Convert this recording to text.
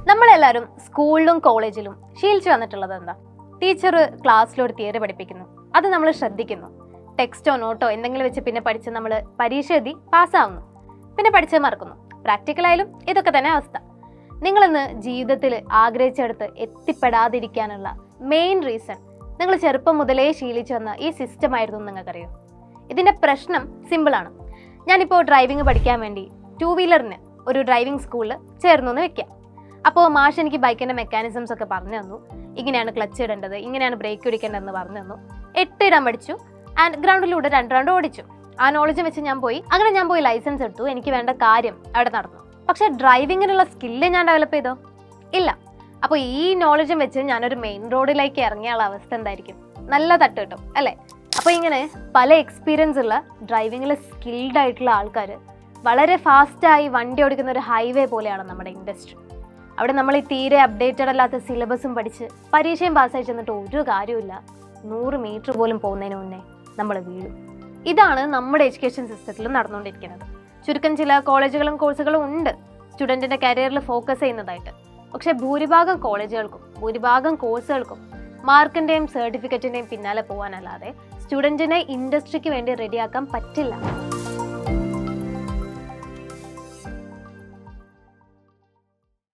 നമ്മളെല്ലാവരും സ്കൂളിലും കോളേജിലും ശീലിച്ചു വന്നിട്ടുള്ളത് എന്താ? ടീച്ചർ ക്ലാസ്സിലൊരു തിയറി പഠിപ്പിക്കുന്നു, അത് നമ്മൾ ശ്രദ്ധിക്കുന്നു. ടെക്സ്റ്റോ നോട്ടോ എന്തെങ്കിലും വെച്ച് പിന്നെ പഠിച്ച് നമ്മൾ പരീക്ഷ എഴുതി പാസ്സാവുന്നു, പിന്നെ പഠിച്ച് മറക്കുന്നു. പ്രാക്ടിക്കലായാലും ഇതൊക്കെ തന്നെ അവസ്ഥ. നിങ്ങളിന്ന് ജീവിതത്തിൽ ആഗ്രഹിച്ചെടുത്ത് എത്തിപ്പെടാതിരിക്കാനുള്ള മെയിൻ റീസൺ നിങ്ങൾ ചെറുപ്പം മുതലേ ശീലിച്ചു വന്ന ഈ സിസ്റ്റം ആയിരുന്നു നിങ്ങൾക്കറിയോ? ഇതിൻ്റെ പ്രശ്നം സിമ്പിളാണ്. ഞാനിപ്പോൾ ഡ്രൈവിംഗ് പഠിക്കാൻ വേണ്ടി 2 വീലറിന് ഒരു ഡ്രൈവിംഗ് സ്കൂളിൽ ചേർന്നു എന്ന് വെക്കാം. അപ്പോൾ മാഷ് എനിക്ക് ബൈക്കിൻ്റെ മെക്കാനിസംസ് ഒക്കെ പറഞ്ഞു തന്നു. ഇങ്ങനെയാണ് ക്ലച്ച് ഇടേണ്ടത്, ഇങ്ങനെയാണ് ബ്രേക്ക് പിടിക്കേണ്ടതെന്ന് പറഞ്ഞു തന്നു. 8 ഇടാൻ പഠിച്ചു ആൻഡ് ഗ്രൗണ്ടിലൂടെ 2 റൗണ്ട് ഓടിച്ചു. ആ നോളജ് വെച്ച് ഞാൻ പോയി ലൈസൻസ് എടുത്തു. എനിക്ക് വേണ്ട കാര്യം അവിടെ നടന്നു. പക്ഷേ ഡ്രൈവിങ്ങിനുള്ള സ്കില്ല് ഞാൻ ഡെവലപ്പ് ചെയ്തോ? ഇല്ല. അപ്പോൾ ഈ നോളജും വെച്ച് ഞാനൊരു മെയിൻ റോഡിലേക്ക് ഇറങ്ങിയുള്ള അവസ്ഥ എന്തായിരിക്കും? നല്ല തട്ട് കിട്ടും അല്ലേ? അപ്പോൾ ഇങ്ങനെ പല എക്സ്പീരിയൻസ് ഉള്ള ഡ്രൈവിങ്ങിൽ സ്കിൽഡ് ആയിട്ടുള്ള ആൾക്കാർ വളരെ ഫാസ്റ്റായി വണ്ടി ഓടിക്കുന്ന ഒരു ഹൈവേ പോലെയാണ് നമ്മുടെ ഇൻഡസ്ട്രി. അവിടെ നമ്മൾ ഈ തീരെ അപ്ഡേറ്റഡ് അല്ലാത്ത സിലബസും പഠിച്ച് പരീക്ഷയും പാസ്സായി ചെന്നിട്ട് ഒരു കാര്യമില്ല. 100 മീറ്റർ പോലും പോകുന്നതിന് മുന്നേ നമ്മൾ വീഴും. ഇതാണ് നമ്മുടെ എഡ്യൂക്കേഷൻ സിസ്റ്റത്തിലും നടന്നുകൊണ്ടിരിക്കുന്നത്. ചുരുക്കം ചില കോളേജുകളും കോഴ്സുകളും ഉണ്ട് സ്റ്റുഡൻറ്റിൻ്റെ കരിയറിൽ ഫോക്കസ് ചെയ്യുന്നതായിട്ട്. പക്ഷേ ഭൂരിഭാഗം കോളേജുകൾക്കും ഭൂരിഭാഗം കോഴ്സുകൾക്കും മാർക്കിൻ്റെയും സർട്ടിഫിക്കറ്റിൻ്റെയും പിന്നാലെ പോകാനല്ലാതെ സ്റ്റുഡൻറ്റിനെ ഇൻഡസ്ട്രിക്ക് വേണ്ടി റെഡിയാക്കാൻ പറ്റില്ല.